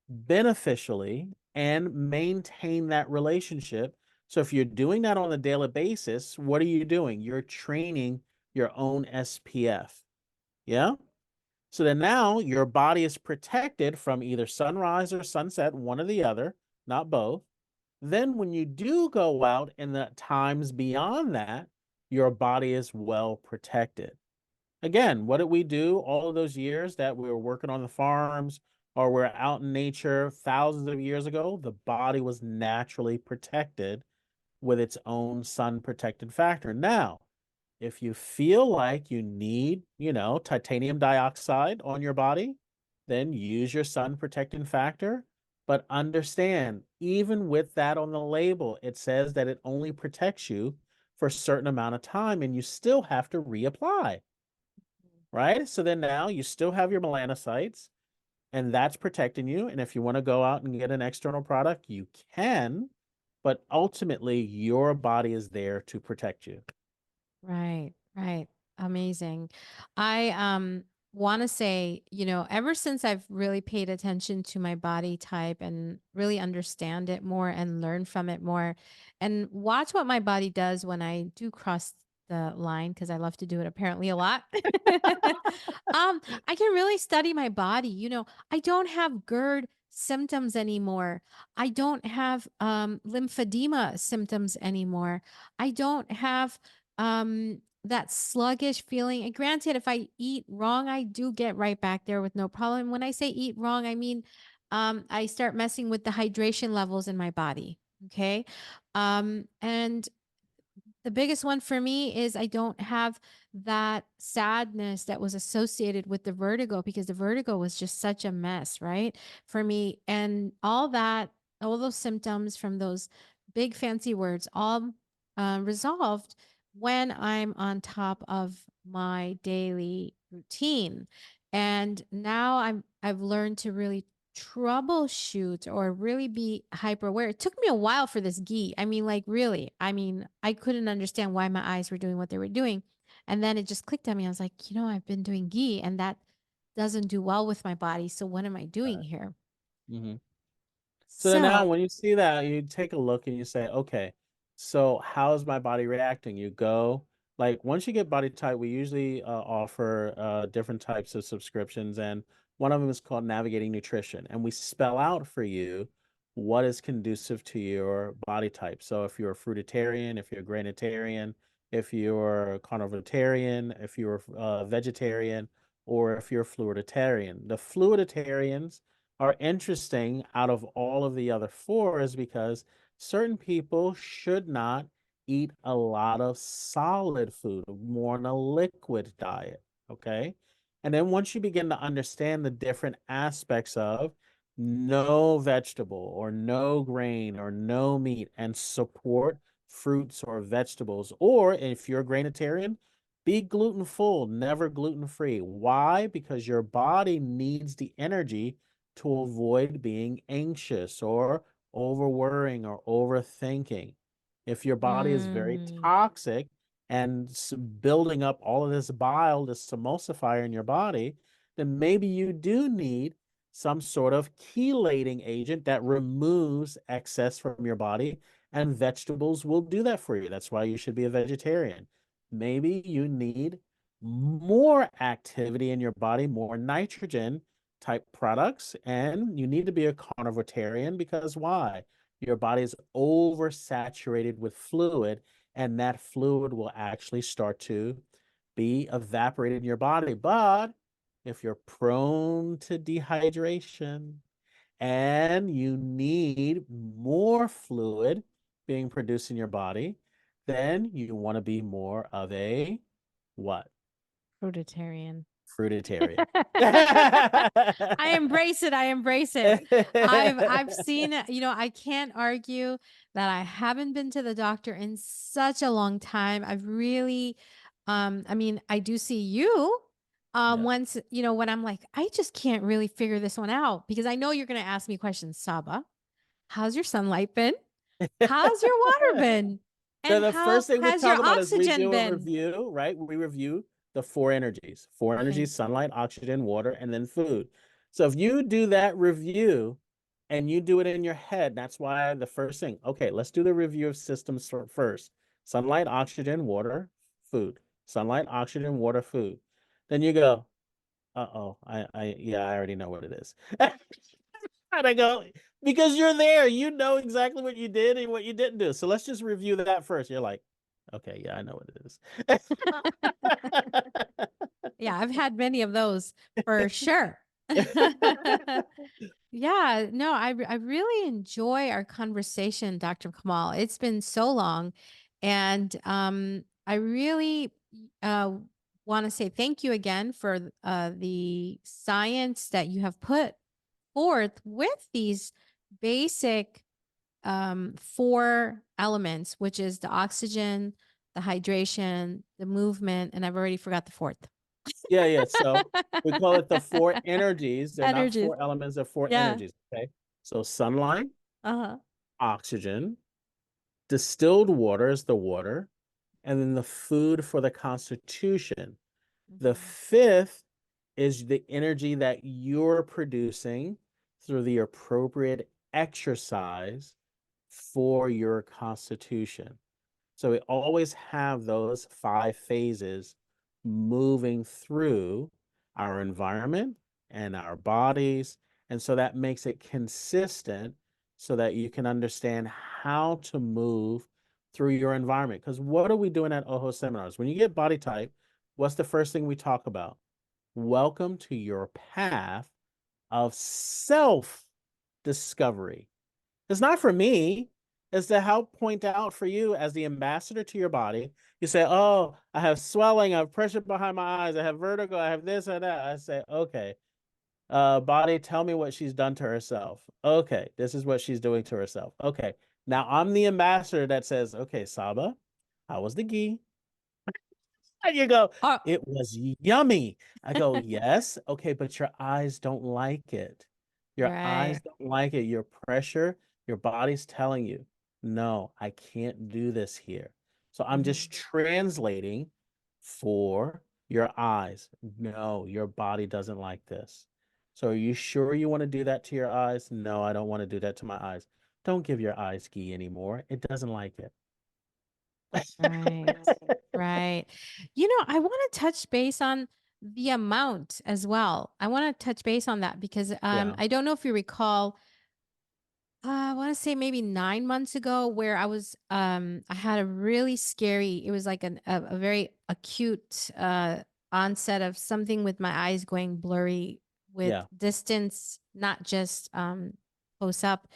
beneficially and maintain that relationship. So if you're doing that on a daily basis, what are you doing? You're training your own SPF. Yeah. So then now your body is protected from either sunrise or sunset, one or the other, not both. Then when you do go out in the times beyond that, your body is well protected. Again, what did we do all of those years that we were working on the farms or we're out in nature thousands of years ago? The body was naturally protected with its own sun protected factor. Now, if you feel like you need, titanium dioxide on your body, then use your sun protecting factor. But understand, even with that on the label, it says that it only protects you for a certain amount of time and you still have to reapply, right? So then now you still have your melanocytes and that's protecting you. And if you want to go out and get an external product, you can, but ultimately your body is there to protect you. Right, right. Amazing. I want to say, ever since I've really paid attention to my body type and really understand it more and learn from it more and watch what my body does when I do cross the line, because I love to do it apparently a lot. I can really study my body. I don't have GERD symptoms anymore. I don't have lymphedema symptoms anymore. I don't have that sluggish feeling. And granted, if I eat wrong, I do get right back there with no problem. When I say eat wrong, I mean I start messing with the hydration levels in my body. Okay. And The biggest one for me is I don't have that sadness that was associated with the vertigo, because the vertigo was just such a mess, right? For me. And all that, all those symptoms from those big fancy words, all resolved when I'm on top of my daily routine. And now I've learned to really troubleshoot or really be hyper aware. It took me a while for this ghee. I mean, like, really. I mean, I couldn't understand why my eyes were doing what they were doing. And then it just clicked on me. I was like, I've been doing ghee and that doesn't do well with my body. So what am I doing here? Mm-hmm. So then now So, when you see that, you take a look and you say, okay, so how is my body reacting? You go, like once you get body type, we usually offer different types of subscriptions, and one of them is called Navigating Nutrition. And we spell out for you what is conducive to your body type. So if you're a fruitarian, if you're a grainitarian, if you're a carnivitarian, if you're a vegetarian, or if you're a fluiditarian. The fluiditarians are interesting out of all of the other four is because certain people should not eat a lot of solid food, more on a liquid diet. Okay. And then once you begin to understand the different aspects of no vegetable or no grain or no meat and support fruits or vegetables, or if you're a grainitarian, be gluten full, never gluten free. Why? Because your body needs the energy to avoid being anxious or over worrying or overthinking. If your body is very mm, toxic and building up all of this bile, this emulsifier in your body, then maybe you do need some sort of chelating agent that removes excess from your body, and vegetables will do that for you. That's why you should be a vegetarian. Maybe you need more activity in your body, more nitrogen type products, and you need to be a carnivitarian because why? Your body is oversaturated with fluid, and that fluid will actually start to be evaporated in your body. But if you're prone to dehydration and you need more fluid being produced in your body, then you want to be more of a what? fruitarian. Fruitarian. I embrace it. I embrace it. I've seen it, I can't argue that I haven't been to the doctor in such a long time. I've really I mean, I do see you Yeah. once, when I'm like, I just can't really figure this one out, because I know you're going to ask me questions. Saba, how's your sunlight been? How's your water been? So And the how first thing we has your talk about is we oxygen do a been? review, right? We review the four energies, Okay. sunlight, oxygen, water, and then food. So if you do that review and you do it in your head, that's why the first thing, okay, let's do the review of systems first. Sunlight, oxygen, water, food. Sunlight, oxygen, water, food. Then you go, uh-oh, yeah, I already know what it is. And I go, because you're there, you know exactly what you did and what you didn't do. So let's just review that first. You're like, okay, yeah, I know what it Yeah, I've had many of those for sure. is. Yeah, no, I really enjoy our conversation, Dr. Kamal. It's been so long, and I really uh want to say thank you again for the science that you have put forth with these basic four elements, which is the oxygen, the hydration, the movement, and I've already forgot the fourth. Yeah, yeah. So we call it the four energies. They're not Energies. four elements, they're four Yeah. energies. Okay. So sunlight, Uh-huh. oxygen, distilled water is the water, and then the food for the constitution. The Mhm. fifth is the energy that you're producing through the appropriate exercise for your constitution. So we always have those five phases moving through our environment and our bodies. And so that makes it consistent so that you can understand how to move through your environment. Because what are we doing at OHO seminars? When you get body type, what's the first thing we talk about? Welcome to your path of self discovery. It's not for me. is to help point out for you as the ambassador to your body. You say, oh, I have swelling, I have pressure behind my eyes, I have vertigo, I have this or that. I say, okay, body, tell me what she's done to herself. Okay, this is what she's doing to herself. Okay, now I'm the ambassador that says, okay, Saba, how was the ghee? And you go, Oh, it was yummy. I go, yes. Okay, but your eyes don't like it. Your eyes right. don't like it. Your pressure, your body's telling you, no, I can't do this here. So I'm Mhm. just translating for your eyes. No, your body doesn't like this. So are you sure you want to do that to your eyes? No, I don't want to do that to my eyes. Don't give your eyes ghee anymore. It doesn't like it. Right. Right. I want to touch base on the amount as well. I want to touch base on that because Yeah, I don't know if you recall, I want to say maybe 9 months ago where I had a really scary, it was like a very acute onset of something with my eyes going blurry with yeah, distance, not just close up.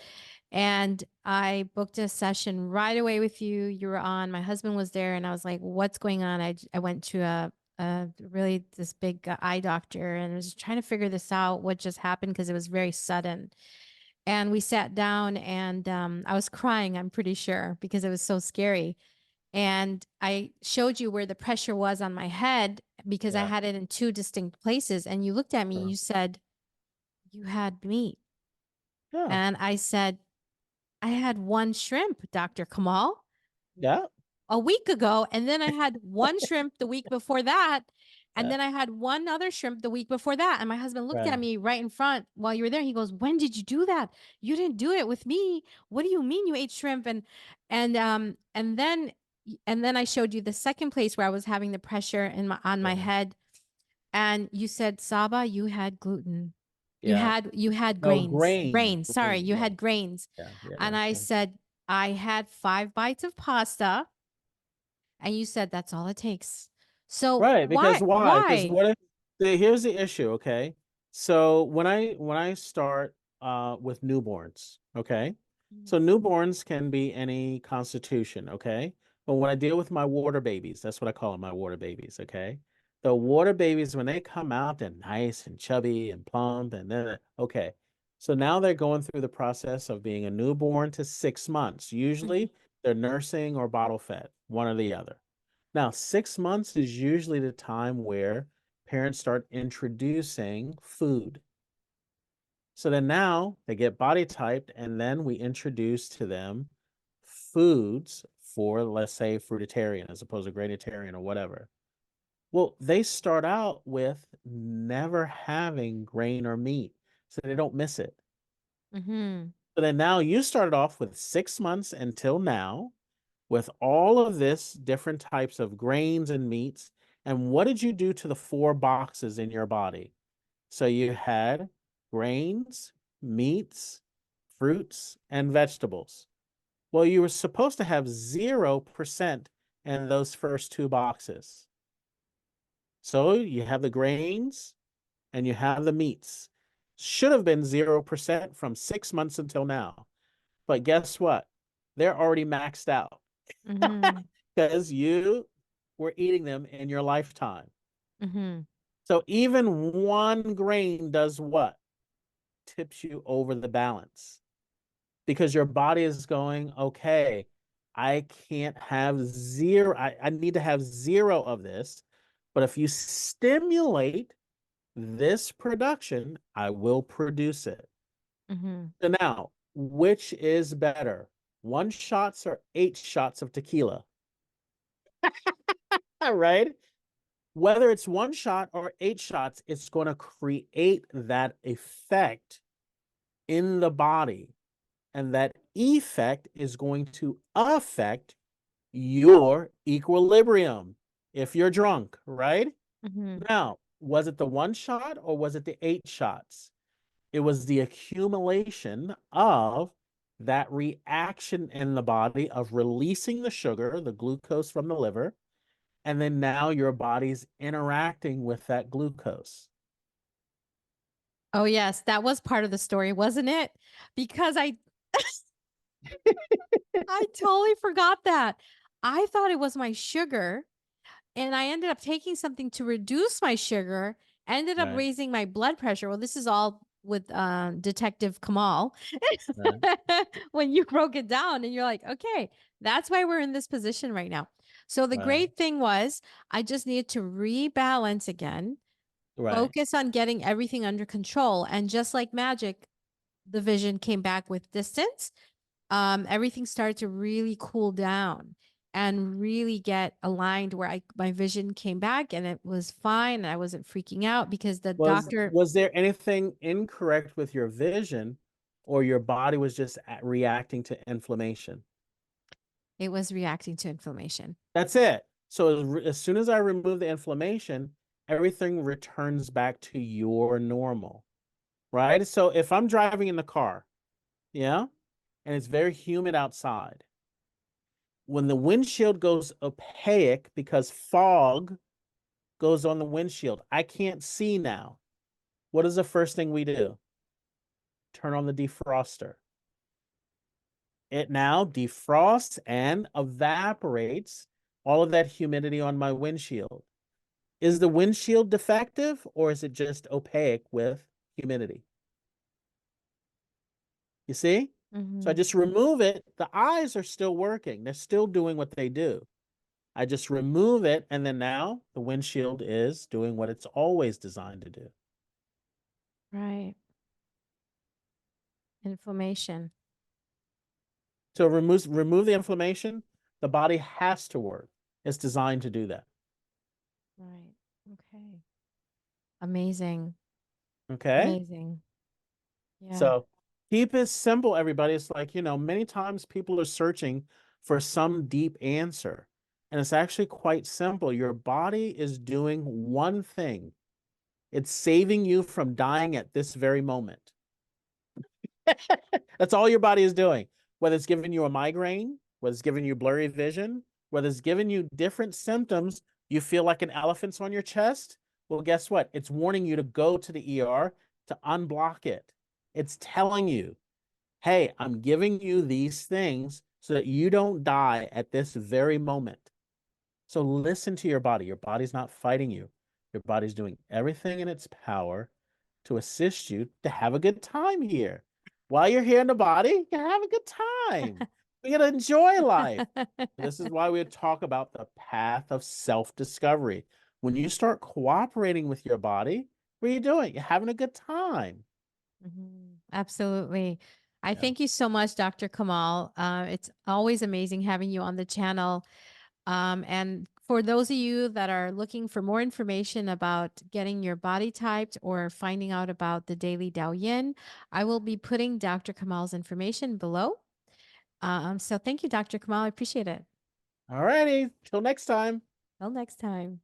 And I booked a session right away with you. You were on. My husband was there, and I was like, "What's going on?" I went to a really this big eye doctor, and I was trying to figure this out. What just happened because it was very sudden. And we sat down, and I was crying. I'm pretty sure because it was so scary. And I showed you where the pressure was on my head because I yeah. had it in two distinct places. And you looked at me. Uh, You said you had meat, yeah, and I said I had one shrimp, Dr. Kamal, yeah, a week ago. And then I had one shrimp the week before that. And yeah, then I had one other shrimp the week before that. And my husband looked at right. me right in front while you were there. He goes, "When did you do that? You didn't do it with me. What do you mean you ate shrimp?" And then I showed you the second place where I was having the pressure on my Yeah, head. And you said, "Saba, you had gluten. You yeah. had you had No, grains. grain, Grains. Sorry, grain. you Yeah, had grains." yeah, yeah, And yeah, I yeah. said, "I had 5 bites of pasta." And you said, "That's all it takes." So Right, because why? why? Because Why? what if here's the issue, okay? So when I start with newborns, okay? Mhm. So newborns can be any constitution, okay? But when I deal with my water babies, that's what I call them, my water babies, okay? The water babies, when they come out, they're nice and chubby and plump, and then okay. So now they're going through the process of being a newborn to 6 months. Mhm. Usually they're nursing or bottle fed, one or the other. Now, 6 months is usually the time where parents start introducing food. So then now they get body typed, and then we introduce to them foods for, let's say, fruitarian as opposed to grainitarian or whatever. Well, they start out with never having grain or meat, so they don't miss it. Mhm. So then now you started off with 6 months until now with all of this different types of grains and meats. And what did you do to the four boxes in your body? So you had grains, meats, fruits, and vegetables. Well, you were supposed to have 0% in those first two boxes. So you have the grains and you have the meats. Should have been 0% from 6 months until now. But guess what? They're already maxed out Mhm. because you were eating them in your lifetime. Mhm. So even one grain does what? Tips you over the balance because your body is going, okay, I can't have zero. I need to have zero of this. But if you stimulate this production, I will produce it. Mhm. So now, which is better? 1 shots or 8 shots of tequila? Right? Whether it's 1 shot or 8 shots, it's going to create that effect in the body. And that effect is going to affect your equilibrium if you're drunk, right? Mhm. Now, was it the 1 shot or was it the 8 shots? It was the accumulation of that reaction in the body of releasing the sugar, the glucose from the liver, and then now your body's interacting with that glucose. Oh yes, that was part of the story, wasn't it? Because I I totally forgot that. I thought it was my sugar, and I ended up taking something to reduce my sugar, ended up Right, raising my blood pressure. Well, this is all with Detective Kamal. right, When you broke it down and you're like, okay, that's why we're in this position right now. So the right, great thing was I just needed to rebalance again, right. focus on getting everything under control. And just like magic, the vision came back with distance. Everything started to really cool down and really get aligned where my vision came back and it was fine. And I wasn't freaking out because the doctor, Was there anything incorrect with your vision, or your body was just reacting to inflammation? it was reacting to inflammation. That's it. So as soon as I remove the inflammation, everything returns back to your normal, right? So if I'm driving in the car, yeah, and it's very humid outside, when the windshield goes opaque because fog goes on the windshield, I can't see now. What is the first thing we do? Turn on the defroster. It now defrosts and evaporates all of that humidity on my windshield. Is the windshield defective, or is it just opaque with humidity? You see? So I Hmm. just remove it. The eyes are still working. They're still doing what they do. I just remove it, and then now the windshield is doing what it's always designed to do. Right. Inflammation. So remove the inflammation. The body has to work. It's designed to do that. Right. Okay. Amazing. Okay? Amazing. Yeah. So keep it simple, everybody. It's like, many times people are searching for some deep answer. And it's actually quite simple. Your body is doing one thing. It's saving you from dying at this very moment. That's all your body is doing. Whether it's giving you a migraine, whether it's giving you blurry vision, whether it's giving you different symptoms, you feel like an elephant's on your chest. Well, guess what? It's warning you to go to the ER to unblock it. It's telling you, hey, I'm giving you these things so that you don't die at this very moment. So listen to your body. Your body's not fighting you. Your body's doing everything in its power to assist you to have a good time here. While you're here in the body, you have a good time. We got to enjoy life. This is why we talk about the path of self-discovery. When you start cooperating with your body, what are you doing? You're having a good time. Mhm. Absolutely. I Yeah. thank you so much, Dr. Kamal. It's always amazing having you on the channel. And for those of you that are looking for more information about getting your body typed or finding out about the Daily Dao Yin, I will be putting Dr. Kamal's information below. So thank you, Dr. Kamal. I appreciate it. All righty. Till next time. Till next time.